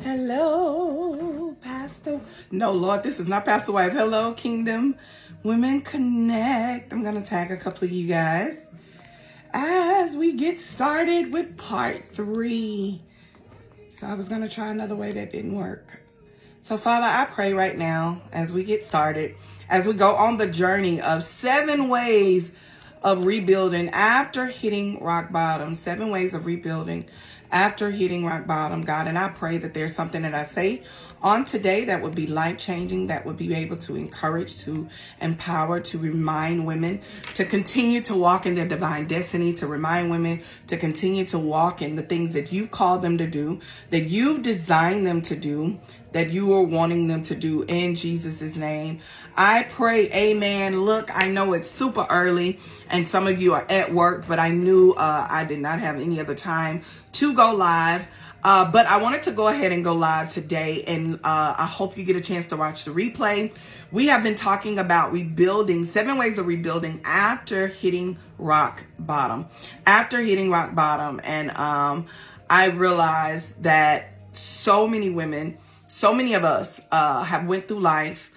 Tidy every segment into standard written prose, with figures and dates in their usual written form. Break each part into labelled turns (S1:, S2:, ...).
S1: Hello, Pastor. No, Lord, this is not Pastor Wife. Hello, Kingdom Women Connect. I'm going to tag a couple of you guys as we get started with part 3. So I was going to try another way that didn't work. So, Father, I pray right now as we get started, as we go on the journey of 7 ways of rebuilding after hitting rock bottom. 7 ways of rebuilding after hitting rock bottom, God. And I pray that there's something that I say on today that would be life-changing, that would be able to encourage, to empower, to remind women to continue to walk in their divine destiny, to remind women to continue to walk in the things that you've called them to do, that you've designed them to do, that you are wanting them to do, in Jesus' name. I pray, amen. Look, I know it's super early and some of you are at work, but I knew I did not have any other time to go live. But I wanted to go ahead and go live today, and I hope you get a chance to watch the replay. We have been talking about rebuilding, 7 ways of rebuilding after hitting rock bottom. After hitting rock bottom. And I realized that so many women, so many of us have went through life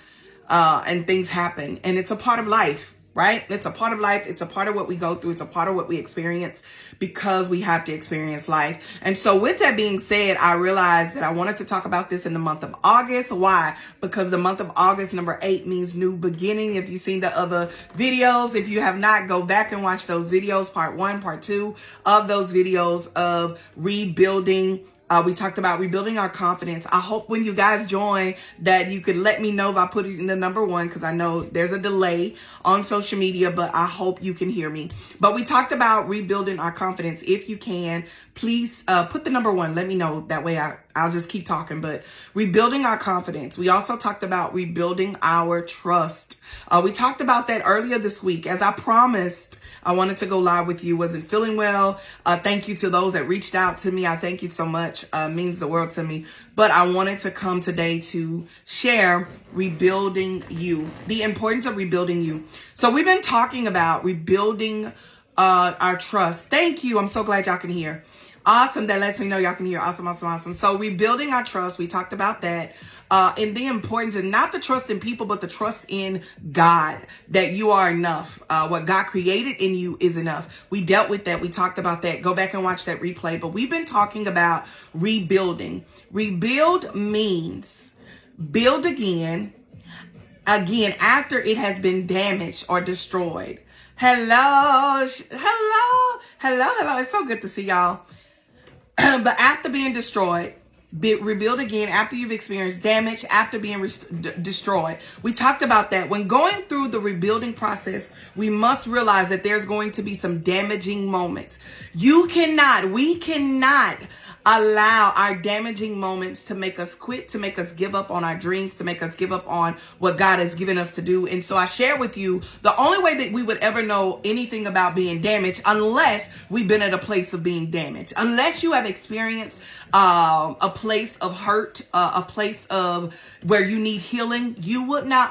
S1: and things happen, and it's a part of life. Right? It's a part of life. It's a part of what we go through. It's a part of what we experience because we have to experience life. And so with that being said, I realized that I wanted to talk about this in the month of August. Why? Because the month of August, number 8, means new beginning. If you've seen the other videos, if you have not, go back and watch those videos, part 1, part 2 of those videos of rebuilding. We talked about rebuilding our confidence. I hope when you guys join that you could let me know by putting the number 1, because I know there's a delay on social media, but I hope you can hear me. But we talked about rebuilding our confidence. If you can, please put the number 1. Let me know. That way I'll just keep talking. But rebuilding our confidence. We also talked about rebuilding our trust. We talked about that earlier this week. As I promised, I wanted to go live with you. Wasn't feeling well. Thank you to those that reached out to me. I thank you so much. Means the world to me. But I wanted to come today to share rebuilding you, the importance of rebuilding you. So we've been talking about rebuilding our trust. Thank you. I'm so glad y'all can hear. Awesome. That lets me know y'all can hear. Awesome, awesome, awesome. So rebuilding our trust. We talked about that. And the importance, and not the trust in people, but the trust in God, that you are enough. What God created in you is enough. We dealt with that. We talked about that. Go back and watch that replay. But we've been talking about rebuilding. Rebuild means build again after it has been damaged or destroyed. Hello. It's so good to see y'all. But after being destroyed, rebuild again after you've experienced damage, after being destroyed. We talked about that. When going through the rebuilding process, we must realize that there's going to be some damaging moments. We cannot allow our damaging moments to make us quit, to make us give up on our dreams, to make us give up on what God has given us to do. And so I share with you the only way that we would ever know anything about being damaged, unless we've been at a place of being damaged, unless you have experienced a place of hurt, a place of where you need healing,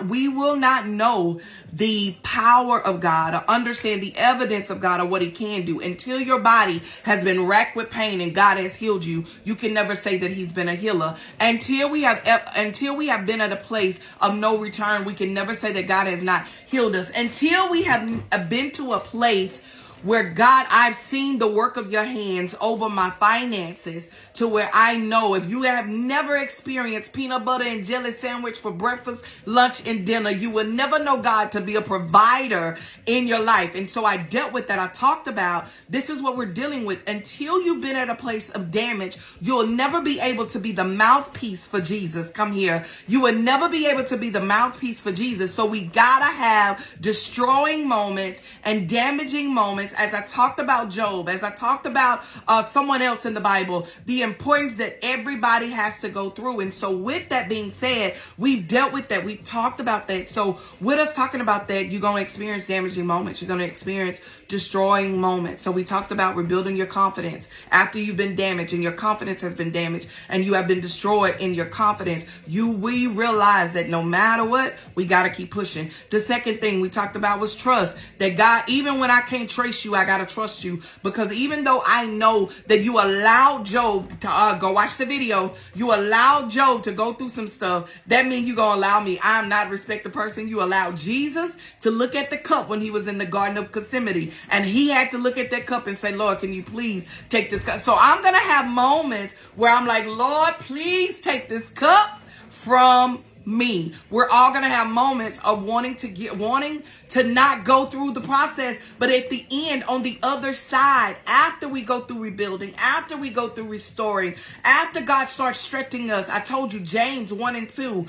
S1: we will not know the power of God or understand the evidence of God or what he can do until your body has been racked with pain and God has healed you. You can never say that he's been a healer. Until we have been at a place of no return, we can never say that God has not healed us. Until we have been to a place where God, I've seen the work of your hands over my finances, to where I know if you have never experienced peanut butter and jelly sandwich for breakfast, lunch, and dinner, you will never know God to be a provider in your life. And so I dealt with that. I talked about this is what we're dealing with. Until you've been at a place of damage, you'll never be able to be the mouthpiece for Jesus. Come here. You will never be able to be the mouthpiece for Jesus. So we gotta have destroying moments and damaging moments. As I talked about Job, as I talked about someone else in the Bible, the importance that everybody has to go through. And so with that being said, we've dealt with that. We've talked about that. So with us talking about that, you're going to experience damaging moments. You're going to experience destroying moments. So we talked about rebuilding your confidence after you've been damaged and your confidence has been damaged and you have been destroyed in your confidence. We realize that no matter what, we got to keep pushing. The second thing we talked about was trust, that God, even when I can't trace embrace you. I got to trust you. Because even though I know that you allowed Job to go watch the video, you allowed Job to go through some stuff, that means you're going to allow me. I'm not a respected person. You allowed Jesus to look at the cup when he was in the Garden of Gethsemane. And he had to look at that cup and say, Lord, can you please take this cup? So I'm going to have moments where I'm like, Lord, please take this cup from me. We're all going to have moments of wanting to not go through the process, but at the end, on the other side, after we go through rebuilding, after we go through restoring, after God starts stretching us, I told you James 1 and 2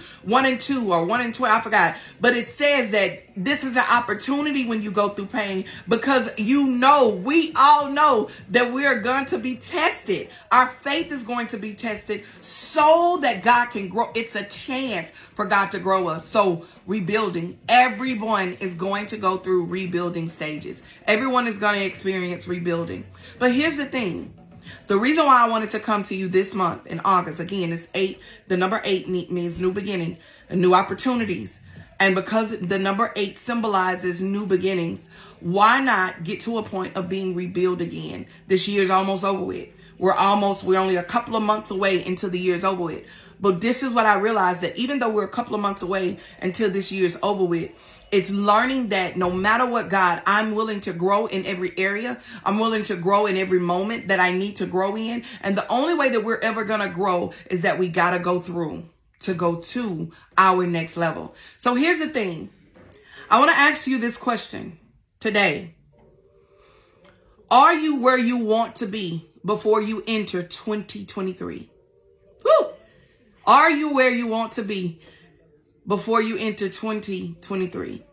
S1: or 1 and 12, I forgot, but it says that this is an opportunity when you go through pain, because we all know that we are going to be tested. Our faith is going to be tested so that God can grow. It's a chance for God to grow us. So rebuilding, everyone is going to go through rebuilding stages. Everyone is going to experience rebuilding. But here's the thing. The reason why I wanted to come to you this month in August, again, is 8. The number 8 means new beginning and new opportunities. And because the number 8 symbolizes new beginnings, why not get to a point of being rebuilt again? This year's almost over with. We're only a couple of months away until the year's over with. But this is what I realized, that even though we're a couple of months away until this year's over with, it's learning that no matter what, God, I'm willing to grow in every area. I'm willing to grow in every moment that I need to grow in. And the only way that we're ever going to grow is that we got to go through to go to our next level. So here's the thing. I want to ask you this question today. Are you where you want to be before you enter 2023? Woo! Are you where you want to be before you enter 2023?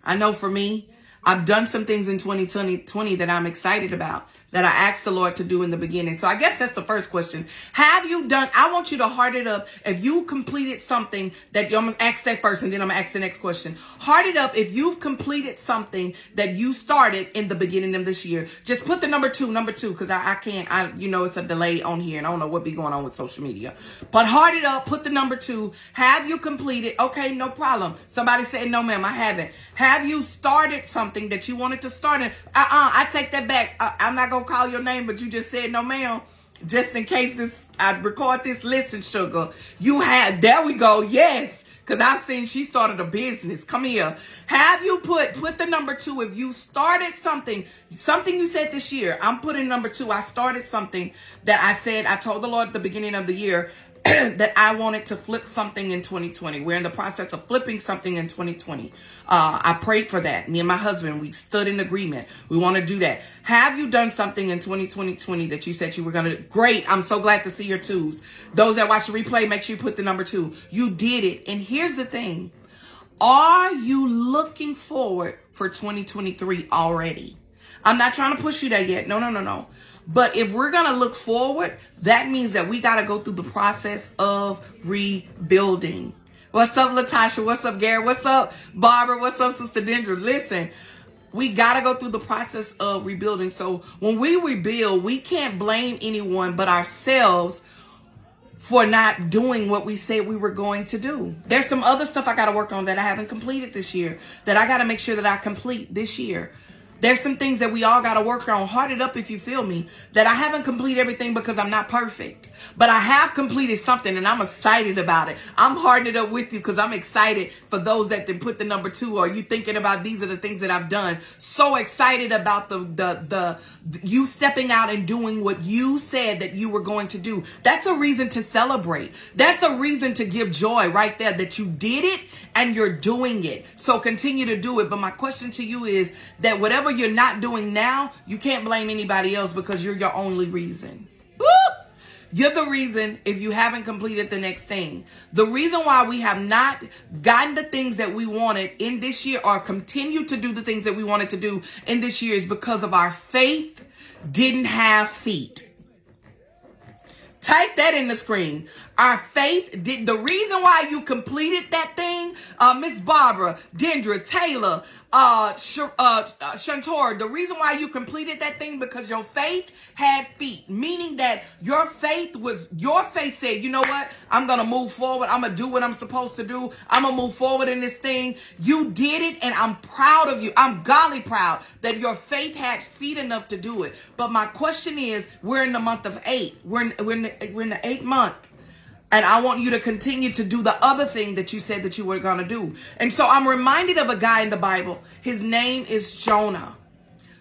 S1: I know for me, I've done some things in 2020 that I'm excited about, that I asked the Lord to do in the beginning. So I guess that's the first question. Have you done, I want you to heart it up. If you completed something that, I'm going to ask that first and then I'm going to ask the next question. Heart it up if you've completed something that you started in the beginning of this year. Just put the number two, because I can't, it's a delay on here and I don't know what be going on with social media. But heart it up, put the number 2. Have you completed? Okay, no problem. Somebody said, no, ma'am, I haven't. Have you started something that you wanted to start in? I take that back. I'm not going to call your name, but you just said no, ma'am. Just in case I record this, listen, sugar. There we go. Yes. Because I've seen she started a business. Come here. Have you put the number 2 if you started something you said this year? I'm putting number 2. I started something that I told the Lord at the beginning of the year that I wanted to flip something in 2020. We're in the process of flipping something in 2020. I prayed for that. Me and my husband, we stood in agreement. We want to do that. Have you done something in 2020 that you said you were going to? Great. I'm so glad to see your 2s. Those that watch the replay, make sure you put the number 2. You did it. And here's the thing. Are you looking forward for 2023 already? I'm not trying to push you there yet. No. But if we're going to look forward, that means that we got to go through the process of rebuilding. What's up, Latasha? What's up, Gary? What's up, Barbara? What's up, Sister Dendra? Listen, we got to go through the process of rebuilding. So when we rebuild, we can't blame anyone but ourselves for not doing what we said we were going to do. There's some other stuff I got to work on that I haven't completed this year, that I got to make sure that I complete this year. There's some things that we all got to work on. Heart it up if you feel me. That I haven't completed everything because I'm not perfect. But I have completed something and I'm excited about it. I'm hearting it up with you because I'm excited for those that then put the number 2. Or you thinking about these are the things that I've done. So excited about the you stepping out and doing what you said that you were going to do. That's a reason to celebrate. That's a reason to give joy right there that you did it and you're doing it. So continue to do it. But my question to you is that whatever you're not doing now, you can't blame anybody else because you're your only reason. Woo! You're the reason if you haven't completed the next thing. The reason why we have not gotten the things that we wanted in this year or continue to do the things that we wanted to do in this year is because of our faith didn't have feet. Type that in the screen. Our faith did the reason why you completed that thing, Miss Barbara, Dendra, Taylor, Shantor, the reason why you completed that thing because your faith had feet, meaning that your faith said, you know what? I'm going to move forward. I'm going to do what I'm supposed to do. I'm going to move forward in this thing. You did it, and I'm proud of you. I'm golly proud that your faith had feet enough to do it. But my question is, we're in the month of 8. We're in the 8th month. And I want you to continue to do the other thing that you said that you were going to do. And so I'm reminded of a guy in the Bible. His name is Jonah.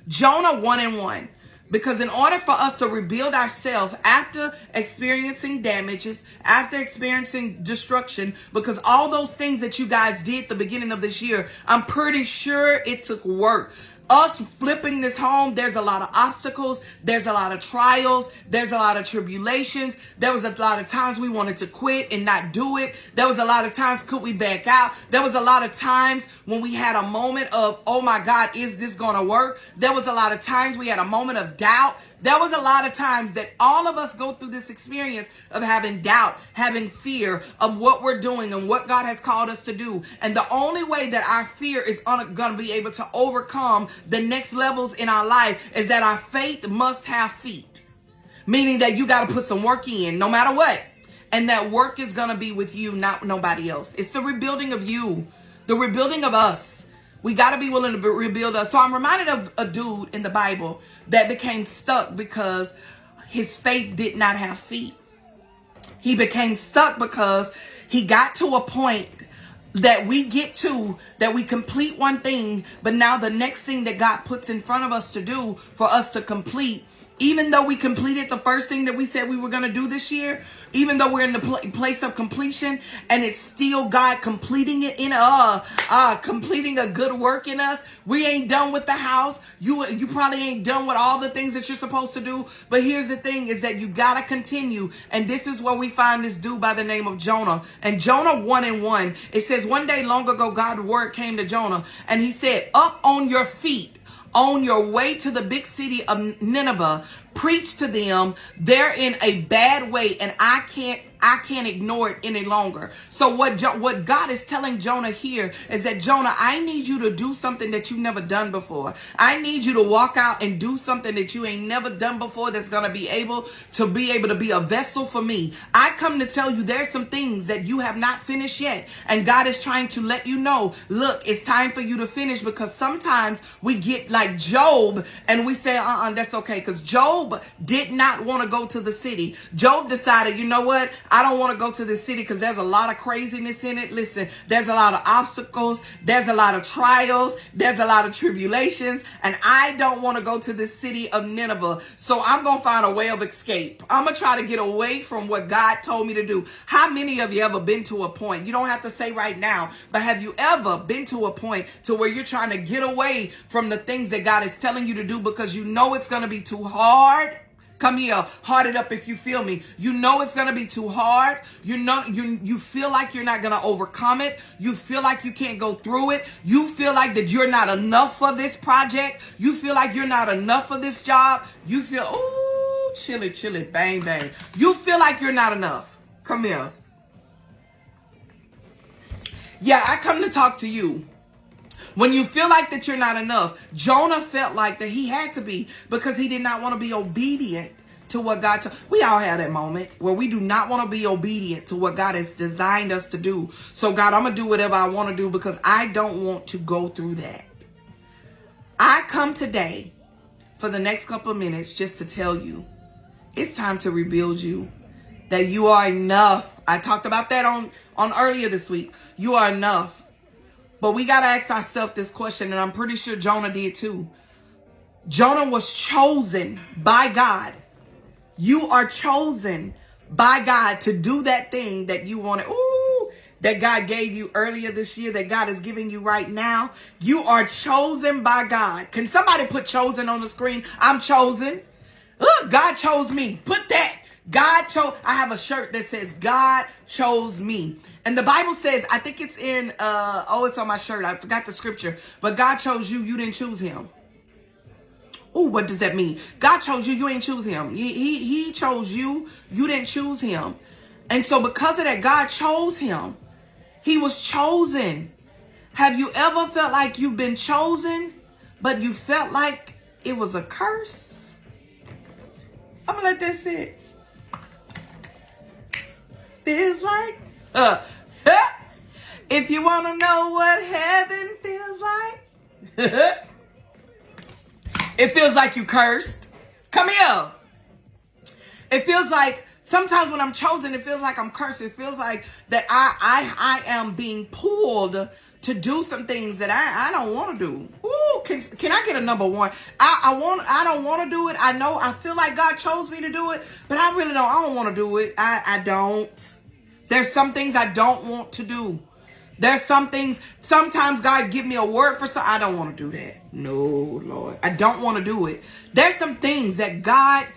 S1: Jonah 1:1. Because in order for us to rebuild ourselves after experiencing damages, after experiencing destruction, because all those things that you guys did at the beginning of this year, I'm pretty sure it took work. Us flipping this home, there's a lot of obstacles, there's a lot of trials, there's a lot of tribulations. There was a lot of times we wanted to quit and not do it. There was a lot of times, could we back out? There was a lot of times when we had a moment of, oh my God, is this gonna work? There was a lot of times we had a moment of doubt. There was a lot of times that all of us go through this experience of having doubt, having fear of what we're doing and what God has called us to do. And the only way that our fear is going to be able to overcome the next levels in our life is that our faith must have feet. Meaning that you got to put some work in no matter what. And that work is going to be with you, not nobody else. It's the rebuilding of you, the rebuilding of us. We got to be willing to rebuild us. So I'm reminded of a dude in the Bible that became stuck because his faith did not have feet. He became stuck because he got to a point that we get to, that we complete one thing, but now the next thing that God puts in front of us to do for us to complete, even though we completed the first thing that we said we were going to do this year, even though we're in the place of completion, and it's still God completing it in completing a good work in us. We ain't done with the house. You probably ain't done with all the things that you're supposed to do. But here's the thing is that you got to continue. And this is where we find this dude by the name of Jonah. And Jonah 1:1, it says, one day long ago, God's word came to Jonah and he said, up on your feet, on your way to the big city of Nineveh, preach to them. They're in a bad way, and I can't ignore it any longer. So what God is telling Jonah here is that, Jonah, I need you to do something that you've never done before. I need you to walk out and do something that you ain't never done before that's going to be able to be a vessel for me. I come to tell you there's some things that you have not finished yet. And God is trying to let you know, look, it's time for you to finish, because sometimes we get like Job and we say, that's okay. Because Job did not want to go to the city. Job decided, you know what? I don't want to go to the city because there's a lot of craziness in it. Listen, there's a lot of obstacles. There's a lot of trials. There's a lot of tribulations. And I don't want to go to the city of Nineveh. So I'm going to find a way of escape. I'm going to try to get away from what God told me to do. How many of you ever been to a point? You don't have to say right now, but have you ever been to a point to where you're trying to get away from the things that God is telling you to do because you know it's going to be too hard? Come here, heart it up if you feel me. You know it's going to be too hard. You feel like you're not going to overcome it. You feel like you can't go through it. You feel like that you're not enough for this project. You feel like you're not enough for this job. You feel, ooh, chilly, bang, bang. You feel like you're not enough. Come here. Yeah, I come to talk to you. When you feel like that you're not enough, Jonah felt like that he had to be, because he did not want to be obedient to what God told. We all have that moment where we do not want to be obedient to what God has designed us to do. So God, I'm going to do whatever I want to do because I don't want to go through that. I come today for the next couple of minutes just to tell you it's time to rebuild you, that you are enough. I talked about that on earlier this week. You are enough. But we got to ask ourselves this question, and I'm pretty sure Jonah did too. Jonah was chosen by God. You are chosen by God to do that thing that you wanted. Ooh, that God gave you earlier this year, that God is giving you right now. You are chosen by God. Can somebody put chosen on the screen? I'm chosen. God chose me. Put that. God chose. I have a shirt that says God chose me. And the Bible says, I think it's in, it's on my shirt. I forgot the scripture. But God chose you. You didn't choose him. Oh, what does that mean? God chose you. You ain't choose him. He chose you. You didn't choose him. And so because of that, God chose him. He was chosen. Have you ever felt like you've been chosen, but you felt like it was a curse? I'm going to let that sit. Feels like, if you want to know what heaven feels like, it feels like you cursed. Come here. It feels like sometimes when I'm chosen, it feels like I'm cursed. It feels like that I am being pulled to do some things that I don't want to do. Ooh, can I get a number one? I don't want to do it. I feel like God chose me to do it, but I don't want to do it. I don't. There's some things I don't want to do. There's some things, sometimes God give me a word for something. I don't want to do that. No, Lord. I don't want to do it. There's some things that God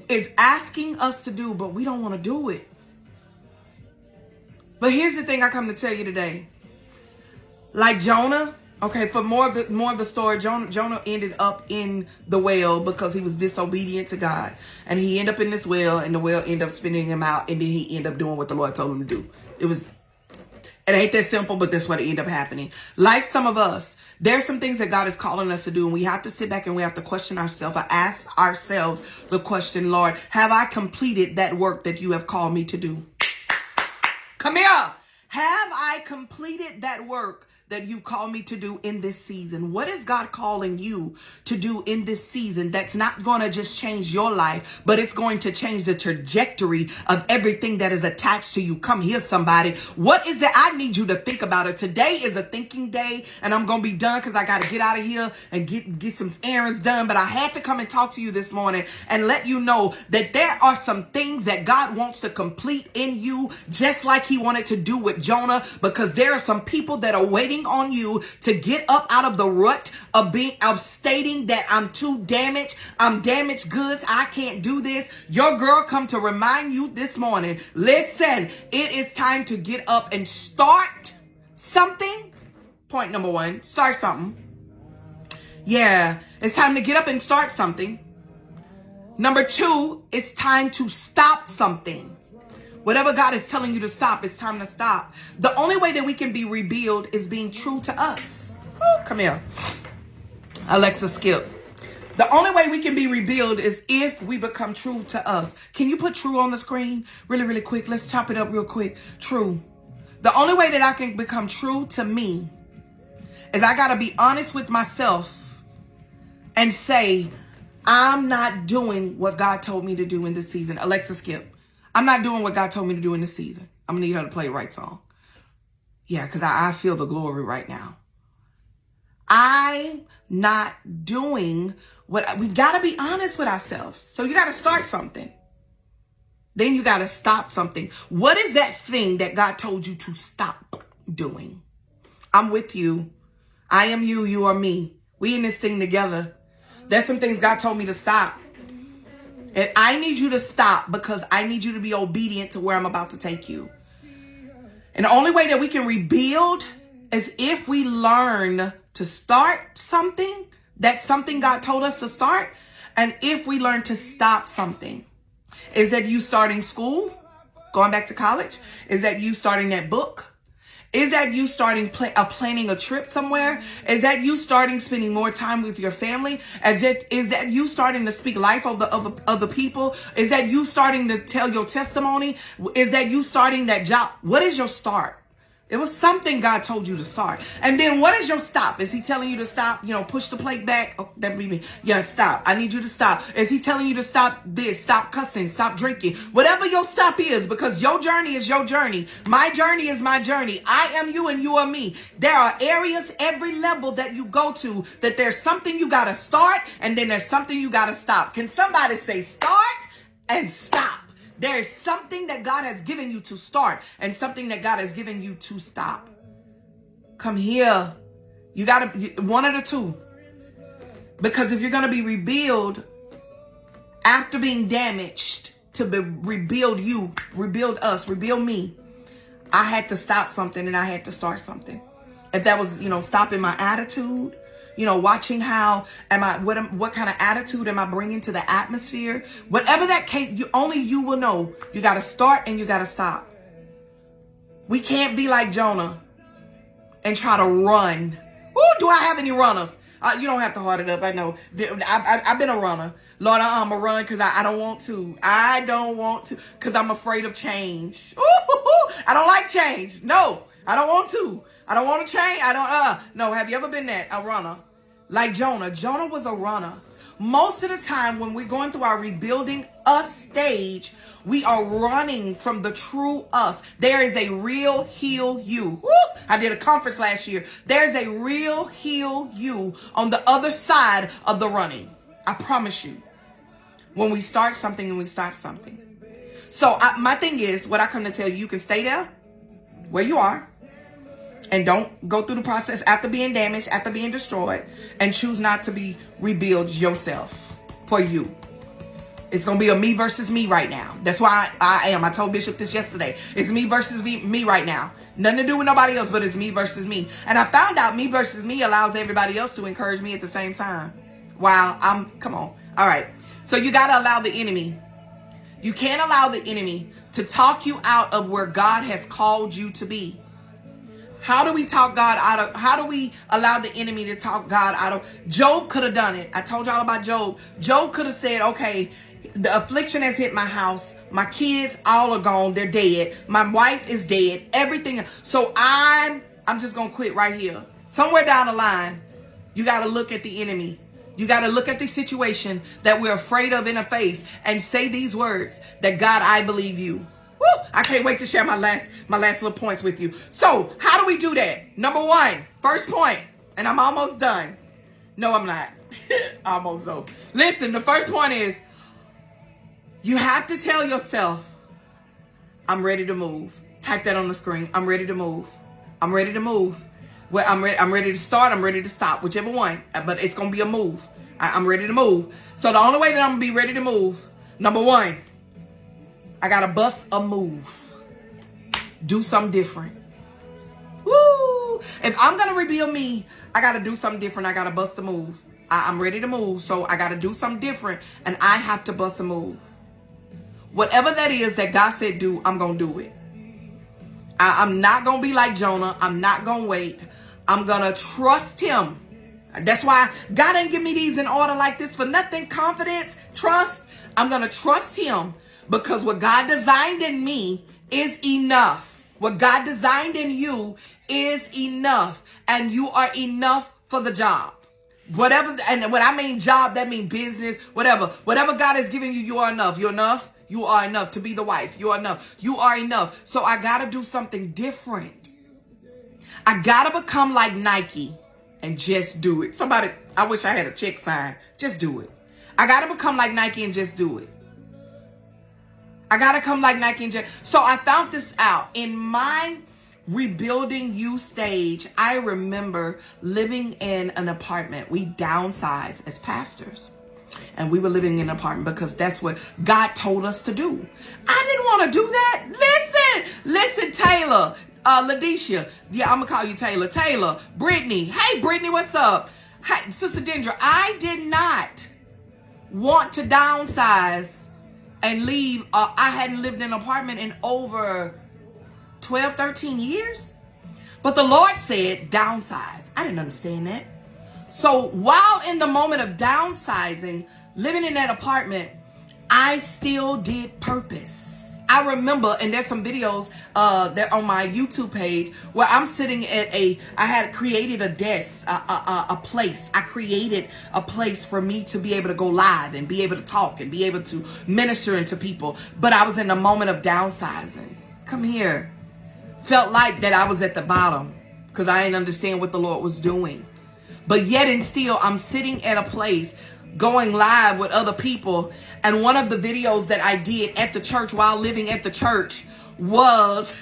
S1: is asking us to do, but we don't want to do it. But here's the thing I come to tell you today. Like Jonah, okay, for more of the story, Jonah ended up in the whale because he was disobedient to God. And he ended up in this whale, and the whale ended up spitting him out, and then he ended up doing what the Lord told him to do. It ain't that simple, but that's what ended up happening. Like some of us, there's some things that God is calling us to do, and we have to sit back and we have to question ourselves. I ask ourselves the question, Lord, have I completed that work that you have called me to do? Come here. Have I completed that work that you call me to do in this season? What is God calling you to do in this season that's not going to just change your life, but it's going to change the trajectory of everything that is attached to you? Come here, somebody. What is it? I need you to think about it. Today is a thinking day, and I'm going to be done because I got to get out of here and get some errands done. But I had to come and talk to you this morning and let you know that there are some things that God wants to complete in you, just like he wanted to do with Jonah, because there are some people that are waiting on you to get up out of the rut of stating that I'm too damaged. I'm damaged goods. I can't do this. Your girl come to remind you this morning. Listen, it is time to get up and start something. Point number one, start something. Yeah, it's time to get up and start something. Number two, it's time to stop something. Whatever God is telling you to stop, it's time to stop. The only way that we can be rebuilt is being true to us. Oh, come here. Alexa, skip. The only way we can be rebuilt is if we become true to us. Can you put true on the screen really, really quick? Let's chop it up real quick. True. The only way that I can become true to me is I got to be honest with myself and say, I'm not doing what God told me to do in this season. Alexa, skip. I'm not doing what God told me to do in this season. I'm going to need her to play the right song. Yeah, because I feel the glory right now. I'm not doing what... We got to be honest with ourselves. So you got to start something. Then you got to stop something. What is that thing that God told you to stop doing? I'm with you. I am you. You are me. We in this thing together. There's some things God told me to stop. And I need you to stop because I need you to be obedient to where I'm about to take you. And the only way that we can rebuild is if we learn to start something. That's something God told us to start. And if we learn to stop something. Is that you starting school? Going back to college? Is that you starting that book? Is that you starting planning a trip somewhere? Is that you starting spending more time with your family? Is that you starting to speak life of the people? Is that you starting to tell your testimony? Is that you starting that job? What is your start? It was something God told you to start. And then what is your stop? Is he telling you to stop, push the plate back? Oh, that would be me. Yeah, stop. I need you to stop. Is he telling you to stop this? Stop cussing, stop drinking. Whatever your stop is, because your journey is your journey. My journey is my journey. I am you and you are me. There are areas, every level that you go to, that there's something you got to start and then there's something you got to stop. Can somebody say start and stop? There is something that God has given you to start and something that God has given you to stop. Come here. You got to, one of the two. Because if you're going to be rebuilt after being damaged, to rebuild you, rebuild us, rebuild me, I had to stop something and I had to start something. If that was, stopping my attitude, watching how what kind of attitude am I bringing to the atmosphere? Whatever that case, only you will know. You got to start and you got to stop. We can't be like Jonah and try to run. Ooh, do I have any runners? You don't have to hard it up. I know. I've been a runner. Lord, I'm a run because I don't want to. I don't want to because I'm afraid of change. Ooh, I don't like change. No, I don't want to. I don't want to change. No, have you ever been a runner? Like Jonah. Jonah was a runner. Most of the time when we're going through our rebuilding us stage, we are running from the true us. There is a real heal you. Woo! I did a conference last year. There's a real heal you on the other side of the running. I promise you. When we start something and we stop something. So my thing is, what I come to tell you, you can stay there where you are and don't go through the process after being damaged, after being destroyed, and choose not to be rebuild yourself for you. It's going to be a me versus me right now. That's why I am. I told Bishop this yesterday. It's me versus me right now. Nothing to do with nobody else, but it's me versus me. And I found out me versus me allows everybody else to encourage me at the same time. Wow, come on. All right. So you got to allow the enemy. You can't allow the enemy to talk you out of where God has called you to be. How do we talk God out of? How do we allow the enemy to talk God out of? Job could have done it. I told y'all about Job. Job could have said, okay, the affliction has hit my house. My kids all are gone. They're dead. My wife is dead. Everything. So I'm just going to quit right here. Somewhere down the line, you got to look at the enemy. You got to look at the situation that we're afraid of in the face and say these words that God, I believe you. Woo! I can't wait to share my last little points with you. So how do we do that? Number one, first point, and I'm almost done. No, I'm not. Almost though. Listen, the first point is you have to tell yourself, I'm ready to move. Type that on the screen. I'm ready to move. I'm ready to move. Well, I'm ready to start. I'm ready to stop, whichever one. But it's going to be a move. I'm ready to move. So the only way that I'm going to be ready to move, number one, I got to bust a move. Do something different. Woo! If I'm going to rebuild me, I got to do something different. I got to bust a move. I'm ready to move. So I got to do something different. And I have to bust a move. Whatever that is that God said do, I'm going to do it. I'm not going to be like Jonah. I'm not going to wait. I'm going to trust him. That's why God ain't give me these in order like this for nothing. Confidence, trust. I'm going to trust him because what God designed in me is enough. What God designed in you is enough. And you are enough for the job. Whatever, and when I mean job, that means business, whatever. Whatever God has given you, you are enough. You're enough. You are enough to be the wife. You are enough. You are enough. So I got to do something different. I got to become like Nike and just do it. Somebody, I wish I had a check sign. Just do it. I got to become like Nike and just do it. I got to come like Nike and just. So I found this out in my rebuilding you stage. I remember living in an apartment. We downsized as pastors. And we were living in an apartment because that's what God told us to do. I didn't want to do that. Listen, Taylor, Ladisha. Yeah, I'm going to call you Taylor. Taylor, Brittany. Hey, Brittany, what's up? Hi, Sister Dendra. I did not want to downsize and leave. I hadn't lived in an apartment in over 12, 13 years. But the Lord said downsize. I didn't understand that. So while in the moment of downsizing, living in that apartment, I still did purpose. I remember, and there's some videos that on my YouTube page where I'm sitting at I had created a desk, a place. I created a place for me to be able to go live and be able to talk and be able to minister into people. But I was in a moment of downsizing. Come here. Felt like that I was at the bottom because I didn't understand what the Lord was doing. But yet and still, I'm sitting at a place going live with other people. And one of the videos that I did at the church while living at the church was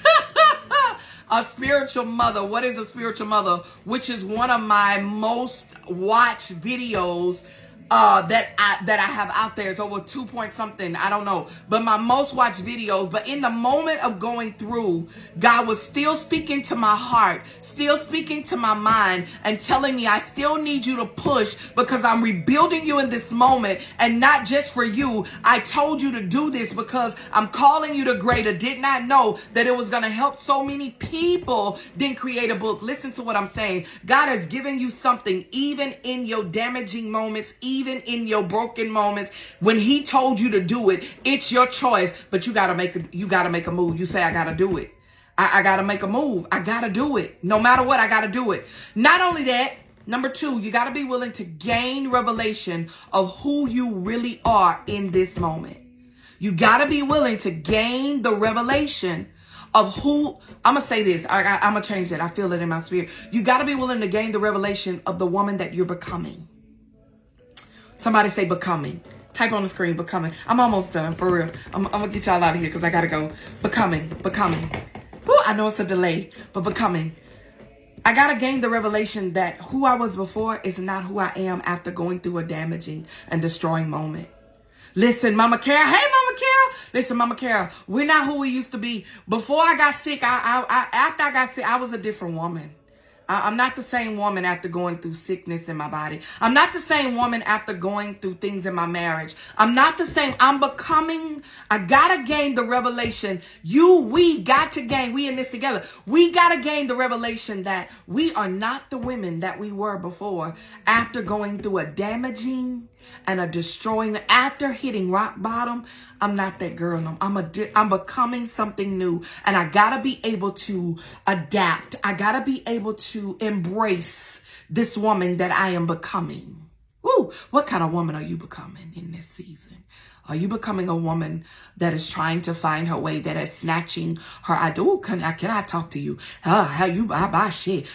S1: a spiritual mother. What is a spiritual mother? Which is one of my most watched videos that I have out there is over 2 point something. I don't know, but my most watched videos. But in the moment of going through, God was still speaking to my heart, still speaking to my mind, and telling me I still need you to push because I'm rebuilding you in this moment, and not just for you. I told you to do this because I'm calling you to greater. Did not know that it was going to help so many people. Then create a book. Listen to what I'm saying. God has given you something, even in your damaging moments, even in your broken moments. When he told you to do it, it's your choice, but you got to make a move. You say, I got to do it. I got to make a move. I got to do it. No matter what, I got to do it. Not only that, number 2, you got to be willing to gain revelation of who you really are in this moment. You got to be willing to gain the revelation of who, I'm going to say this. I'm going to change that. I feel it in my spirit. You got to be willing to gain the revelation of the woman that you're becoming. Somebody say becoming. Type on the screen, becoming. I'm almost done, for real. I'm going to get y'all out of here because I got to go. Becoming. Whew, I know it's a delay, but becoming. I got to gain the revelation that who I was before is not who I am after going through a damaging and destroying moment. Listen, Mama Carol. Hey, Mama Carol. Listen, Mama Carol, we're not who we used to be. Before I got sick, after I got sick, I was a different woman. I'm not the same woman after going through sickness in my body. I'm not the same woman after going through things in my marriage. I'm not the same. I'm becoming. I got to gain the revelation. We got to gain. We in this together. We got to gain the revelation that we are not the women that we were before after going through a damaging and a destroying, after hitting rock bottom. I'm not that girl no. I'm becoming something new, and I gotta be able to adapt. I gotta be able to embrace this woman that I am becoming. Woo! What kind of woman are you becoming in this season? Are you becoming a woman that is trying to find her way, that is snatching her idol? Can I talk to you?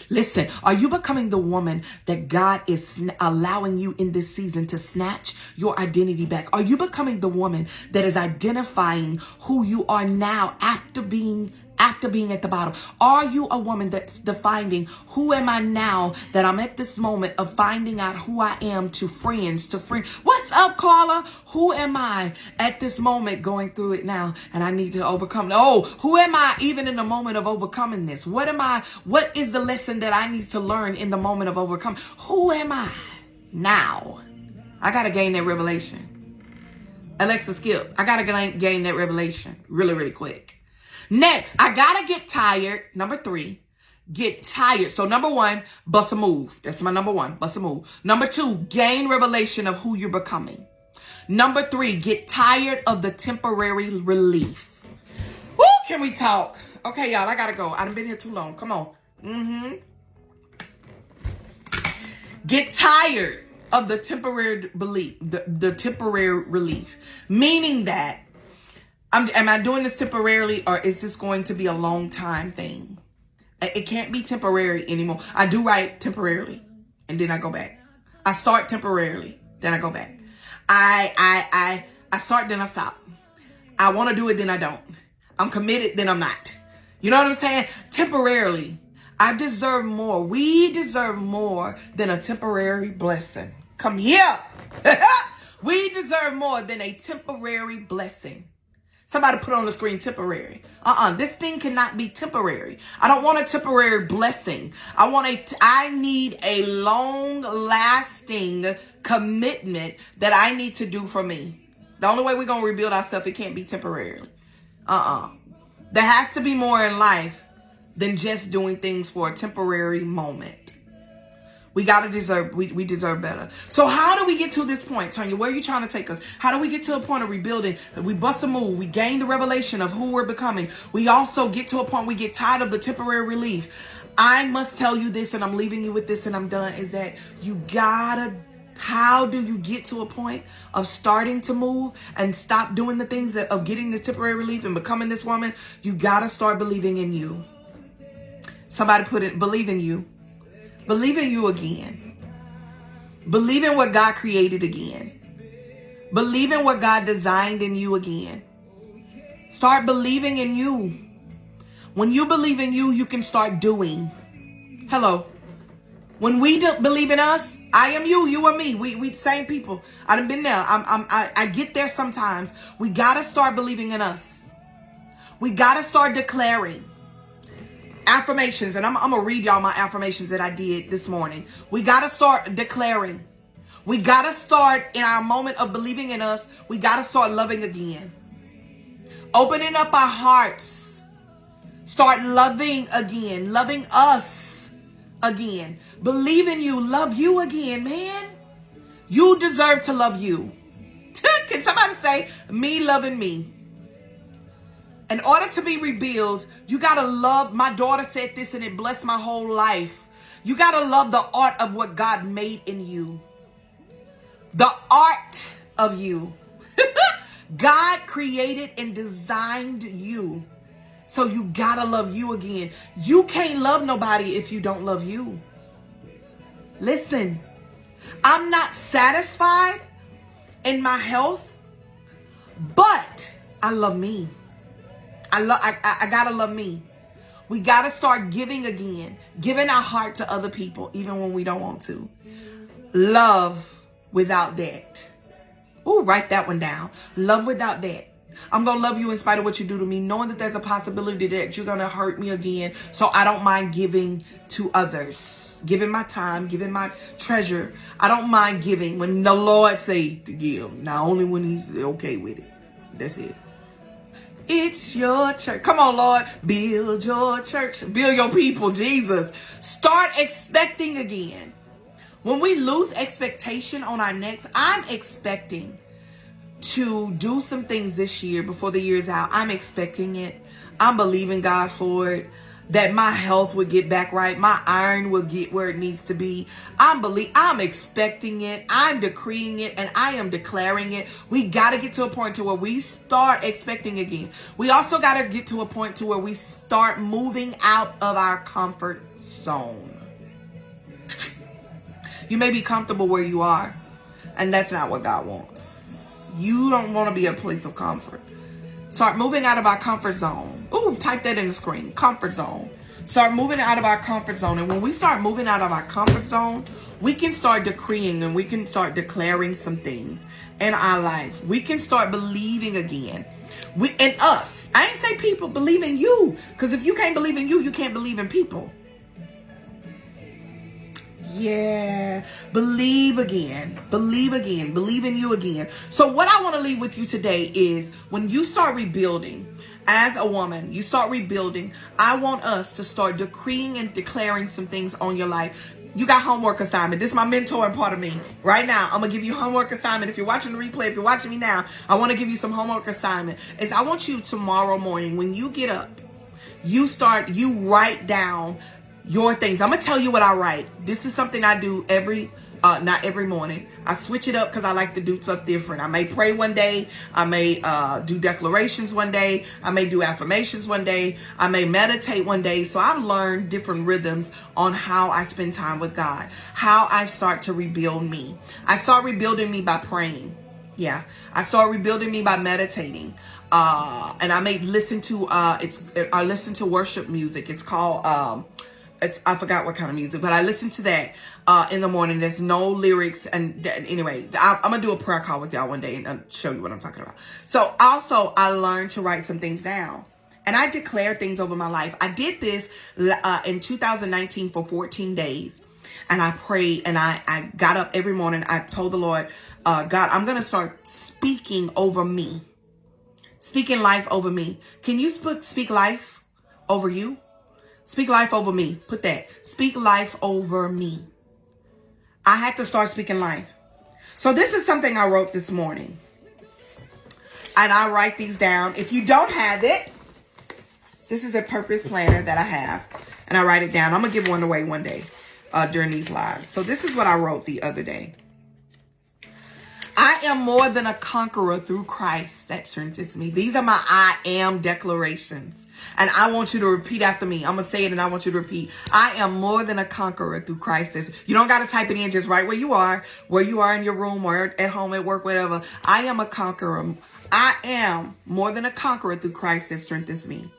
S1: Listen, are you becoming the woman that God is allowing you in this season to snatch your identity back? Are you becoming the woman that is identifying who you are now after being at the bottom? Are you a woman that's defining who am I now that I'm at this moment of finding out who I am to friends? What's up, Carla? Who am I at this moment going through it now and I need to overcome? Oh, who am I even in the moment of overcoming this? What is the lesson that I need to learn in the moment of overcoming? Who am I now? I got to gain that revelation. Alexa, skip. I got to gain that revelation really, really quick. Next, I gotta get tired. Number 3, get tired. So number 1, bust a move. That's my number 1, bust a move. Number 2, gain revelation of who you're becoming. Number 3, get tired of the temporary relief. Woo, can we talk? Okay, y'all, I gotta go. I done been here too long. Come on. Get tired of the temporary belief, the temporary relief. Meaning that, am I doing this temporarily, or is this going to be a long time thing? It can't be temporary anymore. I do write temporarily, and then I go back. I start temporarily, then I go back. I start, then I stop. I want to do it, then I don't. I'm committed, then I'm not. You know what I'm saying? Temporarily. I deserve more. We deserve more than a temporary blessing. Come here. We deserve more than a temporary blessing. Somebody put on the screen temporary. This thing cannot be temporary. I don't want a temporary blessing. I need a long lasting commitment that I need to do for me. The only way we're going to rebuild ourselves, it can't be temporarily. There has to be more in life than just doing things for a temporary moment. We deserve better. So how do we get to this point, Tonya? Where are you trying to take us? How do we get to a point of rebuilding? We bust a move. We gain the revelation of who we're becoming. We also get to a point we get tired of the temporary relief. I must tell you this, and I'm leaving you with this, and I'm done, is that how do you get to a point of starting to move and stop doing the things of getting this temporary relief and becoming this woman? You gotta start believing in you. Somebody put it, believe in you. Believe in you again. Believe in what God created again. Believe in what God designed in you again. Start believing in you. When you believe in you, you can start doing. Hello. When we believe in us, I am you, you are me. We same people. I done been there. I get there sometimes. We gotta start believing in us. We gotta start declaring affirmations. And I'm gonna read y'all my affirmations that I did this morning. We gotta start declaring. We gotta start in our moment of believing in us. We gotta start loving again. Opening up our hearts. Start loving again. Loving us again. Believe in you. Love you again, man. You deserve to love you. Can somebody say, me loving me? In order to be rebuilt, you got to love. My daughter said this and it blessed my whole life. You got to love the art of what God made in you. The art of you. God created and designed you. So you got to love you again. You can't love nobody if you don't love you. Listen, I'm not satisfied in my health, but I love me. I gotta love me. We gotta start giving again, giving our heart to other people, even when we don't want to. Love without debt. Ooh, write that one down. Love without debt. I'm gonna love you in spite of what you do to me, knowing that there's a possibility that you're gonna hurt me again. So I don't mind giving to others, giving my time, giving my treasure. I don't mind giving when the Lord say to give. Not only when he's okay with it. That's it. It's your church. Come on, Lord. Build your church. Build your people, Jesus. Start expecting again. When we lose expectation on our next, I'm expecting to do some things this year before the year's out. I'm expecting it. I'm believing God for it. That my health would get back right. My iron will get where it needs to be. I'm expecting it. I'm decreeing it. And I am declaring it. We got to get to a point to where we start expecting again. We also got to get to a point to where we start moving out of our comfort zone. You may be comfortable where you are. And that's not what God wants. You don't want to be a place of comfort. Start moving out of our comfort zone. Ooh, type that in the screen. Comfort zone. Start moving out of our comfort zone. And when we start moving out of our comfort zone, we can start decreeing and we can start declaring some things in our lives. We can start believing again. In us. I ain't say people, believe in you. Because if you can't believe in you, you can't believe in people. Yeah. Believe again. Believe again. Believe in you again. So what I want to leave with you today is when you start rebuilding as a woman, you start rebuilding. I want us to start decreeing and declaring some things on your life. You got homework assignment. This is my mentoring part of me. Right now, I'm going to give you homework assignment. If you're watching the replay, if you're watching me now, I want to give you some homework assignment. I want you tomorrow morning, when you get up, you write down your things. I'm going to tell you what I write. This is something I do not every morning. I switch it up because I like to do stuff different. I may pray one day. I may do declarations one day. I may do affirmations one day. I may meditate one day. So I've learned different rhythms on how I spend time with God, how I start to rebuild me. I start rebuilding me by praying. Yeah. I start rebuilding me by meditating. And I may listen to, I listen to worship music. It's called, I forgot what kind of music, but I listen to that in the morning. There's no lyrics. And anyway, I'm going to do a prayer call with y'all one day and I'll show you what I'm talking about. So also I learned to write some things down and I declare things over my life. I did this in 2019 for 14 days and I prayed and I got up every morning. I told the Lord, God, I'm going to start speaking over me, speaking life over me. Can you speak life over you? Speak life over me. Put that. Speak life over me. I had to start speaking life. So this is something I wrote this morning. And I write these down. If you don't have it, this is a purpose planner that I have. And I write it down. I'm going to give one away one day during these lives. So this is what I wrote the other day. I am more than a conqueror through Christ that strengthens me. These are my I am declarations. And I want you to repeat after me. I'm going to say it and I want you to repeat. I am more than a conqueror through Christ. You don't got to type it in, just right where you are in your room or at home, at work, whatever. I am a conqueror. I am more than a conqueror through Christ that strengthens me.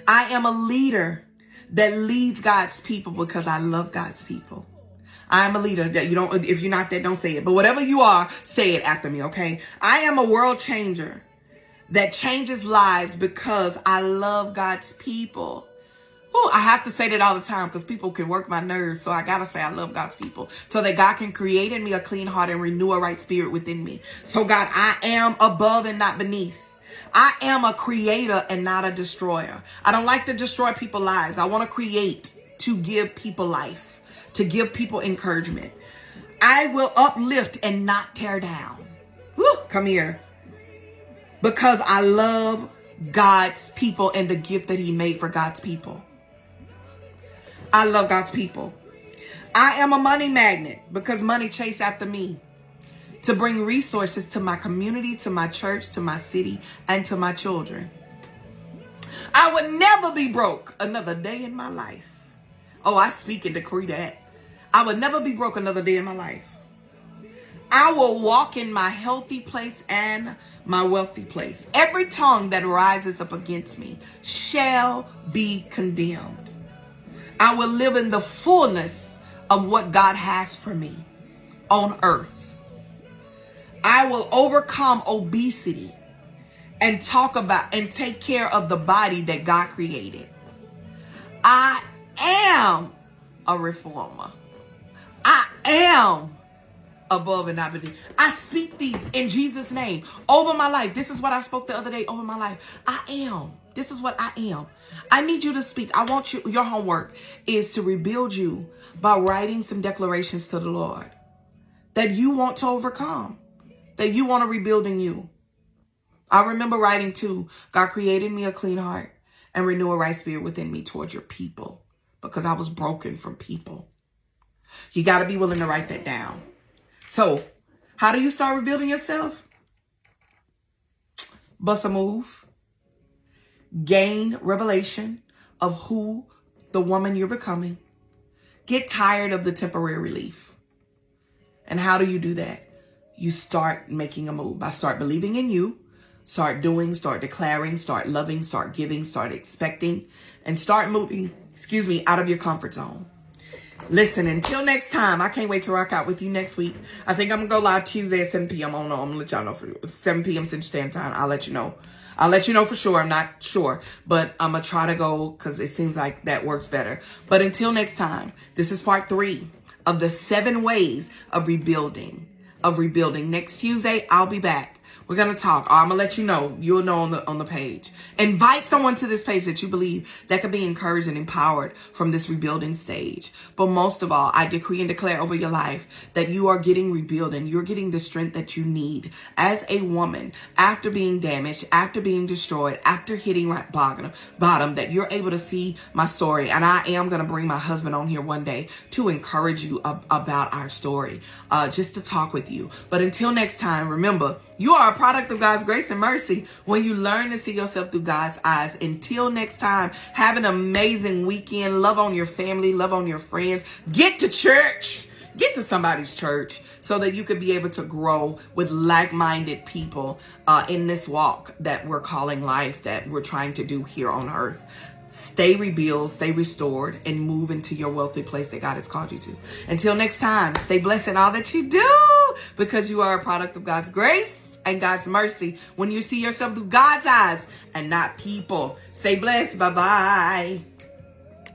S1: I am a leader that leads God's people because I love God's people. I'm a leader. That you don't, if you're not that, don't say it. But whatever you are, say it after me, okay? I am a world changer that changes lives because I love God's people. Ooh, I have to say that all the time because people can work my nerves. So I got to say I love God's people so that God can create in me a clean heart and renew a right spirit within me. So God, I am above and not beneath. I am a creator and not a destroyer. I don't like to destroy people's lives. I want to create to give people life, to give people encouragement. I will uplift and not tear down. Woo, come here. Because I love God's people and the gift that he made for God's people. I love God's people. I am a money magnet because money chase after me to bring resources to my community, to my church, to my city, and to my children. I would never be broke another day in my life. Oh, I speak and decree that. I would never be broke another day in my life. I will walk in my healthy place and my wealthy place. Every tongue that rises up against me shall be condemned. I will live in the fullness of what God has for me on earth. I will overcome obesity and talk about and take care of the body that God created. I am a reformer. I am above and not beneath. I speak these in Jesus' name over my life. This is what I spoke the other day over my life. I am. This is what I am. I need you to speak. I want you, your homework is to rebuild you by writing some declarations to the Lord that you want to overcome, that you want to rebuild in you. I remember writing to God created me a clean heart and renew a right spirit within me towards your people because I was broken from people. You got to be willing to write that down. So how do you start rebuilding yourself? Bust a move. Gain revelation of who the woman you're becoming. Get tired of the temporary relief. And how do you do that? You start making a move. I start believing in you. Start doing, start declaring, start loving, start giving, start expecting, and start moving, out of your comfort zone. Listen, until next time, I can't wait to rock out with you next week. I think I'm going to go live Tuesday at 7 p.m. I don't know. I'm going to let y'all know for 7 p.m. Central Standard Time. I'll let you know. I'll let you know for sure. I'm not sure, but I'm going to try to go because it seems like that works better. But until next time, this is part 3 of the 7 ways of rebuilding. Next Tuesday, I'll be back. We're going to talk. I'm going to let you know. You'll know on the page. Invite someone to this page that you believe that could be encouraged and empowered from this rebuilding stage. But most of all, I decree and declare over your life that you are getting rebuilt and you're getting the strength that you need as a woman after being damaged, after being destroyed, after hitting rock bottom, that you're able to see my story. And I am going to bring my husband on here one day to encourage you about our story, just to talk with you. But until next time, remember, you are a product of God's grace and mercy when you learn to see yourself through God's eyes. Until next time, have an amazing weekend. Love on your family, love on your friends. Get to church. Get to somebody's church so that you could be able to grow with like-minded people in this walk that we're calling life, that we're trying to do here on earth. Stay rebuilt, stay restored, and move into your wealthy place that God has called you to. Until next time, stay blessed in all that you do because you are a product of God's grace and God's mercy when you see yourself through God's eyes and not people. Stay blessed. Bye-bye.